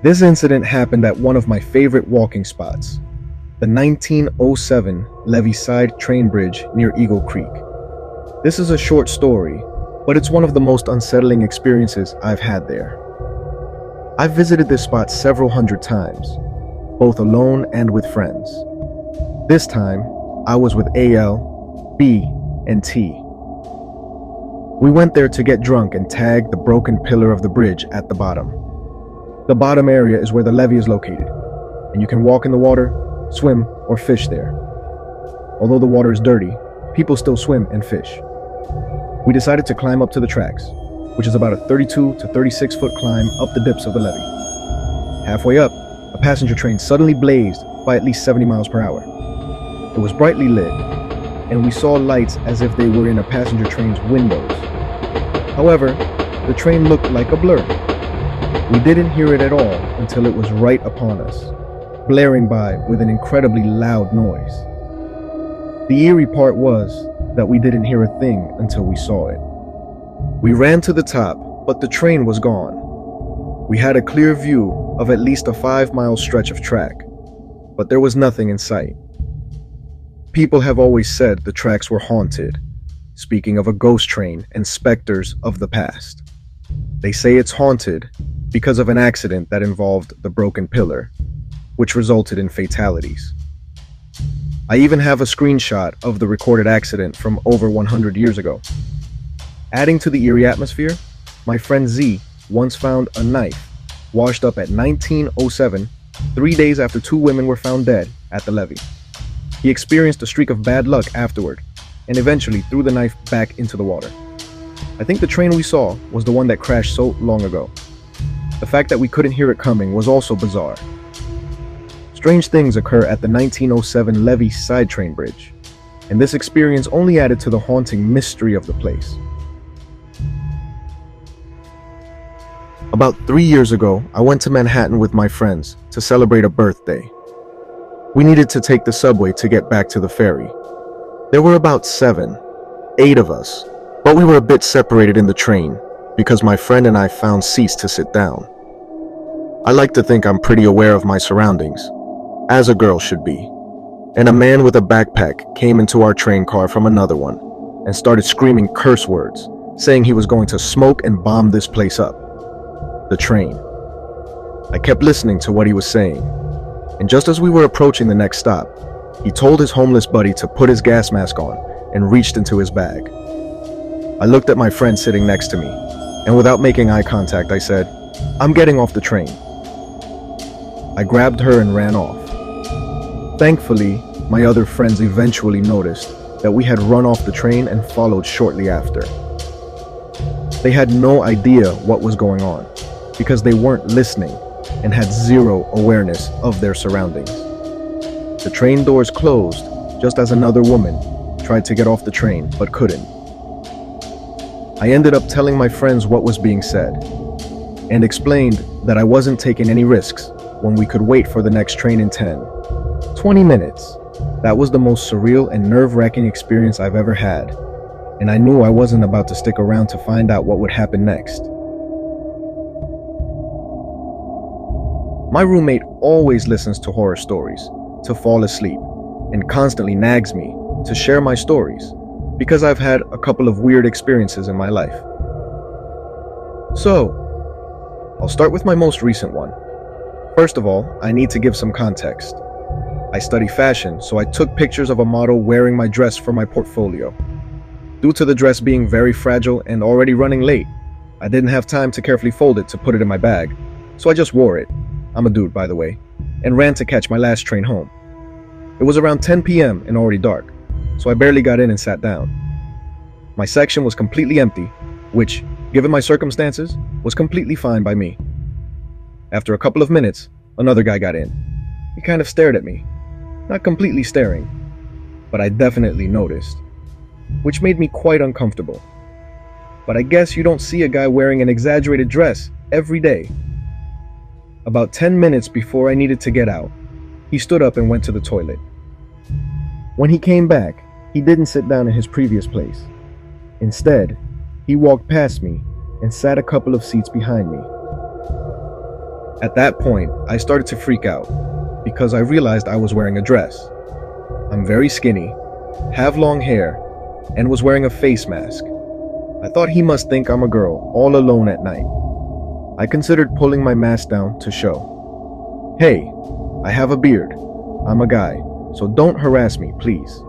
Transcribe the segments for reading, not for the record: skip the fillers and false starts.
This incident happened at one of my favorite walking spots, the 1907 Levee Side Train Bridge near Eagle Creek. This is a short story, but it's one of the most unsettling experiences I've had there. I've visited this spot several hundred times, both alone and with friends. This time, I was with AL, B, and T. We went there to get drunk and tag the broken pillar of the bridge at the bottom. The bottom area is where the levee is located, and you can walk in the water, swim, or fish there. Although the water is dirty, people still swim and fish. We decided to climb up to the tracks, which is about a 32 to 36 foot climb up the dips of the levee. Halfway up, a passenger train suddenly blazed by at least 70 miles per hour. It was brightly lit, and we saw lights as if they were in a passenger train's windows. However, the train looked like a blur. We didn't hear it at all until it was right upon us, blaring by with an incredibly loud noise. The eerie part was that we didn't hear a thing until we saw it. We ran to the top, but the train was gone. We had a clear view of at least a 5-mile stretch of track, but there was nothing in sight. People have always said the tracks were haunted, speaking of a ghost train and specters of the past. They say it's haunted because of an accident that involved the broken pillar, which resulted in fatalities. I even have a screenshot of the recorded accident from over 100 years ago. Adding to the eerie atmosphere, my friend Z once found a knife washed up at 1907, 3 days after 2 women were found dead at the levee. He experienced a streak of bad luck afterward, and eventually threw the knife back into the water. I think the train we saw was the one that crashed so long ago. The fact that we couldn't hear it coming was also bizarre. Strange things occur at the 1907 Levee Side Train Bridge, and this experience only added to the haunting mystery of the place. About 3 years ago, I went to Manhattan with my friends to celebrate a birthday. We needed to take the subway to get back to the ferry. There were about 8 of us, but we were a bit separated in the train because my friend and I found seats to sit down. I like to think I'm pretty aware of my surroundings, as a girl should be, and a man with a backpack came into our train car from another one and started screaming curse words, saying he was going to smoke and bomb this place up, the train. I kept listening to what he was saying, and just as we were approaching the next stop, he told his homeless buddy to put his gas mask on and reached into his bag. I looked at my friend sitting next to me, and without making eye contact, I said, "I'm getting off the train." I grabbed her and ran off. Thankfully, my other friends eventually noticed that we had run off the train and followed shortly after. They had no idea what was going on because they weren't listening and had zero awareness of their surroundings. The train doors closed just as another woman tried to get off the train but couldn't. I ended up telling my friends what was being said and explained that I wasn't taking any risks when we could wait for the next train in 20 minutes. That was the most surreal and nerve-wracking experience I've ever had, and I knew I wasn't about to stick around to find out what would happen next. My roommate always listens to horror stories to fall asleep and constantly nags me to share my stories because I've had a couple of weird experiences in my life. So, I'll start with my most recent one. First of all, I need to give some context. I study fashion, so I took pictures of a model wearing my dress for my portfolio. Due to the dress being very fragile and already running late, I didn't have time to carefully fold it to put it in my bag, so I just wore it. I'm a dude, by the way, and ran to catch my last train home. It was around 10 p.m. and already dark, so I barely got in and sat down. My section was completely empty, which, given my circumstances, was completely fine by me. After a couple of minutes, another guy got in. He kind of stared at me. Not completely staring, but I definitely noticed, which made me quite uncomfortable. But I guess you don't see a guy wearing an exaggerated dress every day. About 10 minutes before I needed to get out, he stood up and went to the toilet. When he came back, he didn't sit down in his previous place. Instead, he walked past me and sat a couple of seats behind me. At that point, I started to freak out because I realized I was wearing a dress. I'm very skinny, have long hair, and was wearing a face mask. I thought he must think I'm a girl all alone at night. I considered pulling my mask down to show, "Hey, I have a beard. I'm a guy, so don't harass me, please."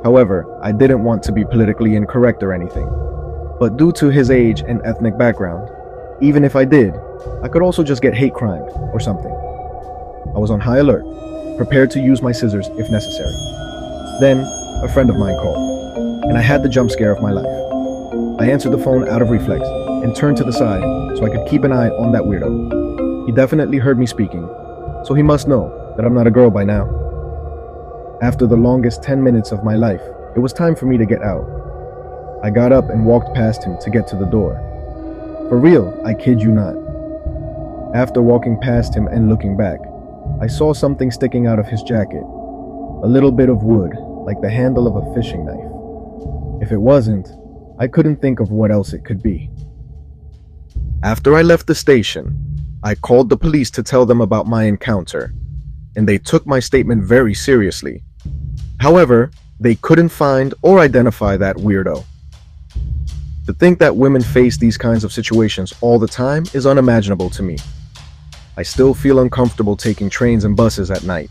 However, I didn't want to be politically incorrect or anything, but due to his age and ethnic background, even if I did, I could also just get hate crimed or something. I was on high alert, prepared to use my scissors if necessary. Then, a friend of mine called, and I had the jump scare of my life. I answered the phone out of reflex and turned to the side so I could keep an eye on that weirdo. He definitely heard me speaking, so he must know that I'm not a girl by now. After the longest 10 minutes of my life, it was time for me to get out. I got up and walked past him to get to the door. For real, I kid you not. After walking past him and looking back, I saw something sticking out of his jacket. A little bit of wood, like the handle of a fishing knife. If it wasn't, I couldn't think of what else it could be. After I left the station, I called the police to tell them about my encounter, and they took my statement very seriously. However, they couldn't find or identify that weirdo. To think that women face these kinds of situations all the time is unimaginable to me. I still feel uncomfortable taking trains and buses at night.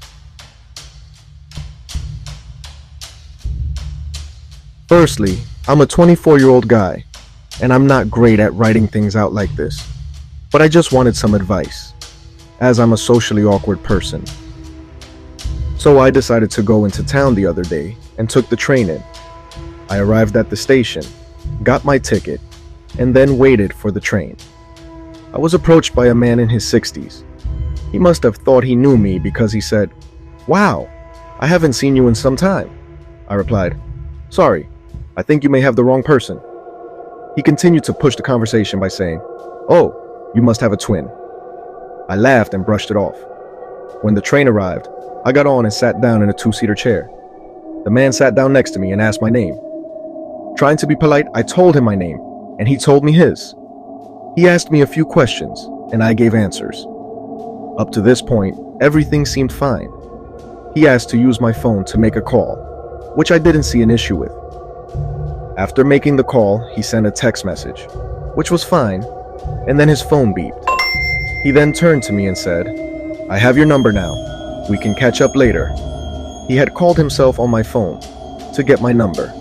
Firstly, I'm a 24-year-old guy, and I'm not great at writing things out like this, but I just wanted some advice, as I'm a socially awkward person. So I decided to go into town the other day and took the train in. I arrived at the station, got my ticket, and then waited for the train. I was approached by a man in his 60s. He must have thought he knew me because he said, "Wow, I haven't seen you in some time." I replied, "Sorry, I think you may have the wrong person." He continued to push the conversation by saying, "Oh, you must have a twin." I laughed and brushed it off. When the train arrived, I got on and sat down in a two-seater chair. The man sat down next to me and asked my name. Trying to be polite, I told him my name, and he told me his. He asked me a few questions, and I gave answers. Up to this point, everything seemed fine. He asked to use my phone to make a call, which I didn't see an issue with. After making the call, he sent a text message, which was fine, and then his phone beeped. He then turned to me and said, "I have your number now. We can catch up later." He had called himself on my phone to get my number.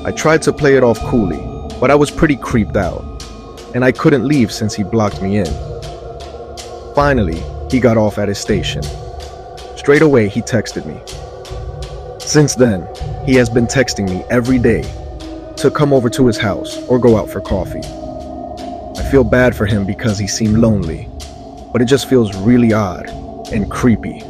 I tried to play it off coolly, but I was pretty creeped out, and I couldn't leave since he blocked me in. Finally, he got off at his station. Straight away, he texted me. Since then, he has been texting me every day to come over to his house or go out for coffee. I feel bad for him because he seemed lonely, but it just feels really odd and creepy.